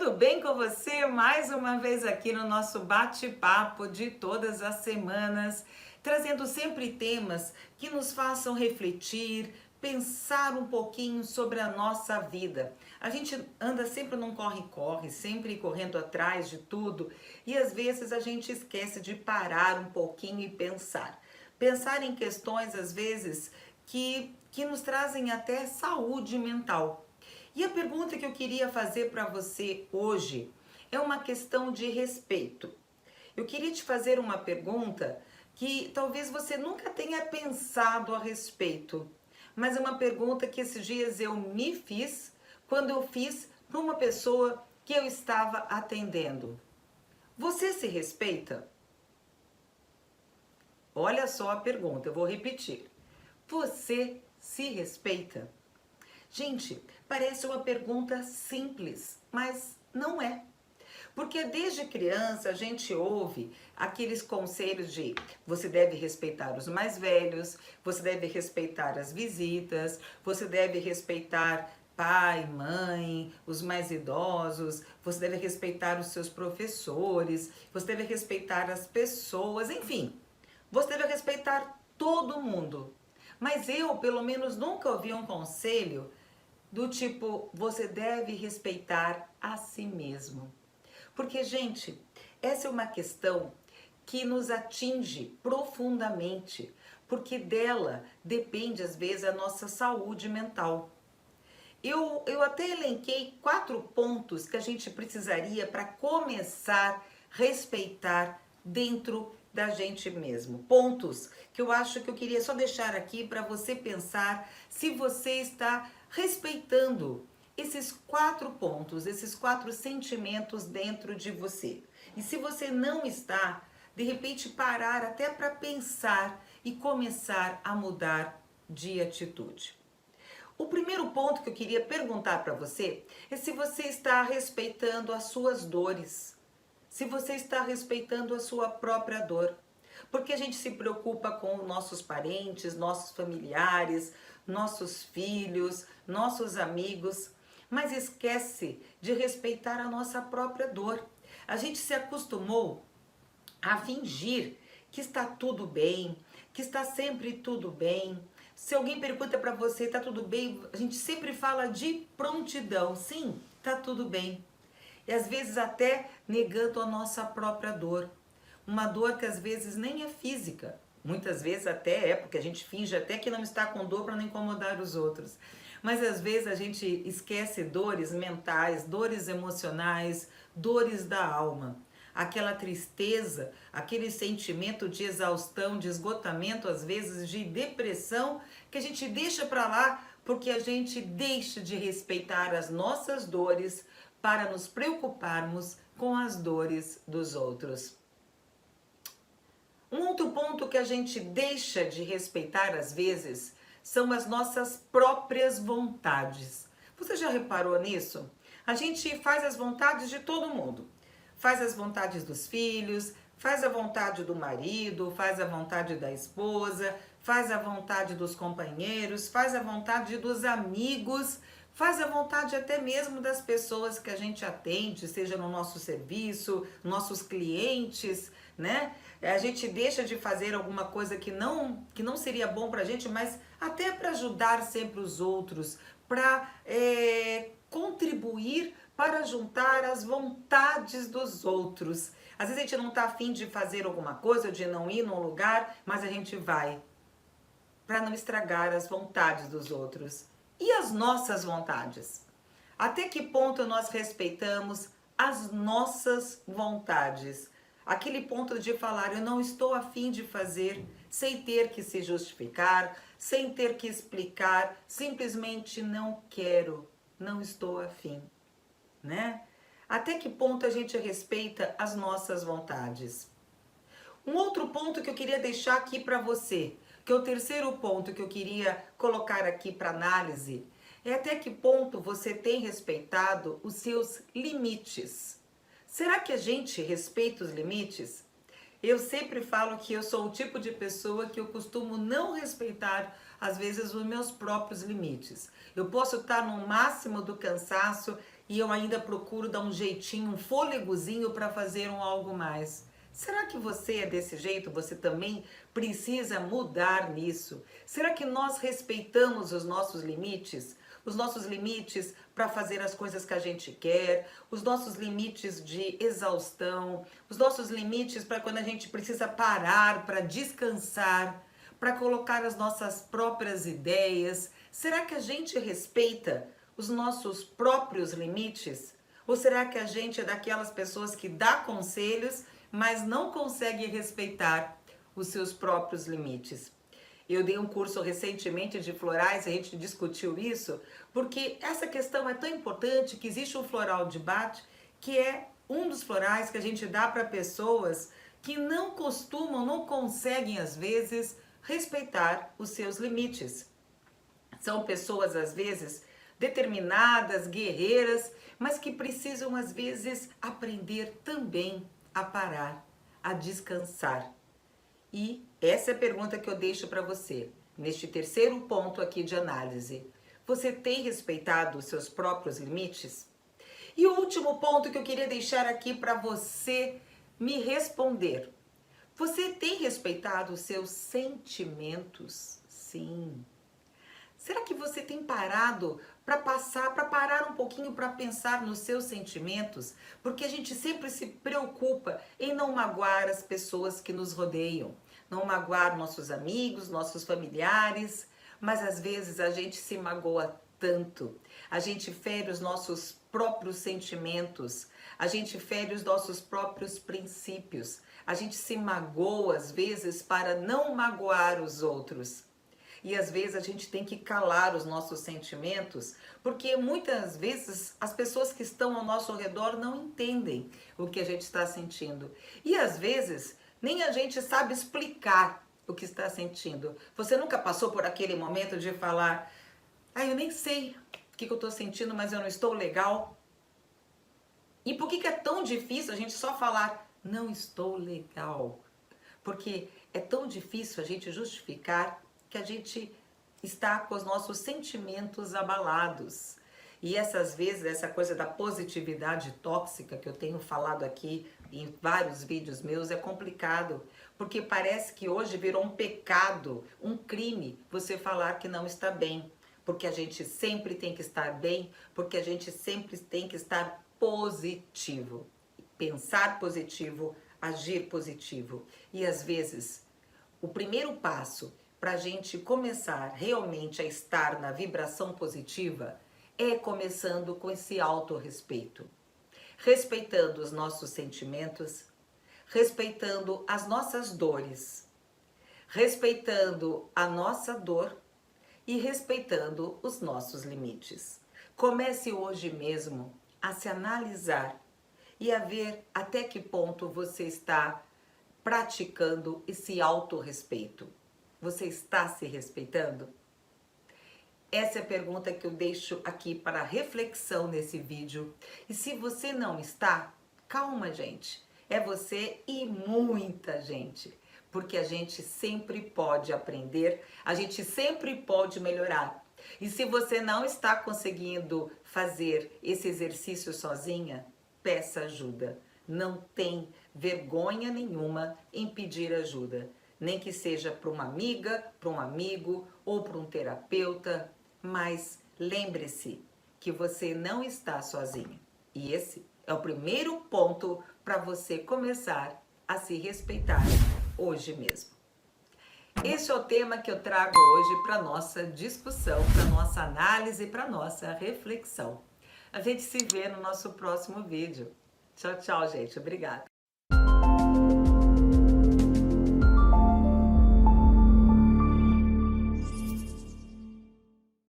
Tudo bem com você? Mais uma vez aqui no nosso bate-papo de todas as semanas, trazendo sempre temas que nos façam refletir, pensar um pouquinho sobre a nossa vida. A gente anda sempre num corre-corre, sempre correndo atrás de tudo, e às vezes a gente esquece de parar um pouquinho e pensar. Pensar em questões, às vezes, que nos trazem até saúde mental. E a pergunta que eu queria fazer para você hoje é uma questão de respeito. Eu queria te fazer uma pergunta que talvez você nunca tenha pensado a respeito, mas é uma pergunta que esses dias eu me fiz quando eu fiz para uma pessoa que eu estava atendendo. Você se respeita? Olha só a pergunta, eu vou repetir. Você se respeita? Gente, parece uma pergunta simples, mas não é. Porque desde criança a gente ouve aqueles conselhos de você deve respeitar os mais velhos, você deve respeitar as visitas, você deve respeitar pai, mãe, os mais idosos, você deve respeitar os seus professores, você deve respeitar as pessoas, enfim, você deve respeitar todo mundo. Mas eu, pelo menos, nunca ouvi um conselho do tipo, você deve respeitar a si mesmo. Porque, gente, essa é uma questão que nos atinge profundamente, porque dela depende, às vezes, a nossa saúde mental. Eu até elenquei 4 pontos que a gente precisaria para começar a respeitar dentro da gente mesmo. Pontos que eu acho que eu queria só deixar aqui para você pensar se você está respeitando esses 4 pontos, esses 4 sentimentos dentro de você. E se você não está, de repente parar até para pensar e começar a mudar de atitude. O primeiro ponto que eu queria perguntar para você é se você está respeitando as suas dores, se você está respeitando a sua própria dor. Porque a gente se preocupa com nossos parentes, nossos familiares, nossos filhos, nossos amigos, mas esquece de respeitar a nossa própria dor. A gente se acostumou a fingir que está tudo bem, que está sempre tudo bem. Se alguém pergunta para você, está tudo bem? A gente sempre fala de prontidão. Sim, está tudo bem. E às vezes até negando a nossa própria dor. Uma dor que às vezes nem é física. Muitas vezes até é, porque a gente finge até que não está com dor para não incomodar os outros. Mas às vezes a gente esquece dores mentais, dores emocionais, dores da alma. Aquela tristeza, aquele sentimento de exaustão, de esgotamento, às vezes de depressão, que a gente deixa para lá porque a gente deixa de respeitar as nossas dores para nos preocuparmos com as dores dos outros. Um outro ponto que a gente deixa de respeitar às vezes são as nossas próprias vontades. Você já reparou nisso? A gente faz as vontades de todo mundo. Faz as vontades dos filhos, faz a vontade do marido, faz a vontade da esposa, faz a vontade dos companheiros, faz a vontade dos amigos, faz a vontade até mesmo das pessoas que a gente atende, seja no nosso serviço, nossos clientes, né? A gente deixa de fazer alguma coisa que não seria bom pra gente, mas até para ajudar sempre os outros, para contribuir para juntar as vontades dos outros. Às vezes a gente não está afim de fazer alguma coisa, ou de não ir num lugar, mas a gente vai para não estragar as vontades dos outros. E as nossas vontades? Até que ponto nós respeitamos as nossas vontades? Aquele ponto de falar, eu não estou afim de fazer, sem ter que se justificar, sem ter que explicar, simplesmente não quero, não estou afim, né? Até que ponto a gente respeita as nossas vontades? Um outro ponto que eu queria deixar aqui para você, que é o terceiro ponto que eu queria colocar aqui para análise, é até que ponto você tem respeitado os seus limites. Será que a gente respeita os limites? Eu sempre falo que eu sou o tipo de pessoa que eu costumo não respeitar, às vezes, os meus próprios limites. Eu posso estar no máximo do cansaço e eu ainda procuro dar um jeitinho, um fôlegozinho para fazer um algo mais. Será que você é desse jeito? Você também precisa mudar nisso? Será que nós respeitamos os nossos limites? Os nossos limites para fazer as coisas que a gente quer, os nossos limites de exaustão, os nossos limites para quando a gente precisa parar, para descansar, para colocar as nossas próprias ideias. Será que a gente respeita os nossos próprios limites? Ou será que a gente é daquelas pessoas que dá conselhos, mas não consegue respeitar os seus próprios limites? Eu dei um curso recentemente de florais, a gente discutiu isso, porque essa questão é tão importante que existe um floral de Bach, que é um dos florais que a gente dá para pessoas que não costumam, não conseguem às vezes respeitar os seus limites. São pessoas às vezes determinadas, guerreiras, mas que precisam às vezes aprender também a parar, a descansar. E essa é a pergunta que eu deixo para você, neste terceiro ponto aqui de análise. Você tem respeitado os seus próprios limites? E o último ponto que eu queria deixar aqui para você me responder. Você tem respeitado os seus sentimentos? Sim. Será que você tem parado para parar um pouquinho para pensar nos seus sentimentos? Porque a gente sempre se preocupa em não magoar as pessoas que nos rodeiam, não magoar nossos amigos, nossos familiares, mas às vezes a gente se magoa tanto, a gente fere os nossos próprios sentimentos, a gente fere os nossos próprios princípios, a gente se magoa às vezes para não magoar os outros. E às vezes a gente tem que calar os nossos sentimentos, porque muitas vezes as pessoas que estão ao nosso redor não entendem o que a gente está sentindo. E às vezes nem a gente sabe explicar o que está sentindo. Você nunca passou por aquele momento de falar: eu nem sei o que eu estou sentindo, mas eu não estou legal? E por que é tão difícil a gente só falar: não estou legal? Porque é tão difícil a gente justificar que a gente está com os nossos sentimentos abalados. E essas vezes, essa coisa da positividade tóxica que eu tenho falado aqui em vários vídeos meus é complicado, porque parece que hoje virou um pecado, um crime você falar que não está bem, porque a gente sempre tem que estar bem, porque a gente sempre tem que estar positivo, pensar positivo, agir positivo. E às vezes, o primeiro passo para a gente começar realmente a estar na vibração positiva é começando com esse autorrespeito. Respeitando os nossos sentimentos, respeitando as nossas dores, respeitando a nossa dor e respeitando os nossos limites. Comece hoje mesmo a se analisar e a ver até que ponto você está praticando esse autorrespeito. Você está se respeitando? Essa é a pergunta que eu deixo aqui para reflexão nesse vídeo. E se você não está, calma, gente. É você e muita gente. Porque a gente sempre pode aprender, a gente sempre pode melhorar. E se você não está conseguindo fazer esse exercício sozinha, peça ajuda. Não tem vergonha nenhuma em pedir ajuda. Nem que seja para uma amiga, para um amigo ou para um terapeuta, mas lembre-se que você não está sozinho. E esse é o primeiro ponto para você começar a se respeitar hoje mesmo. Esse é o tema que eu trago hoje para nossa discussão, para nossa análise, para nossa reflexão. A gente se vê no nosso próximo vídeo. Tchau, tchau, gente. Obrigada.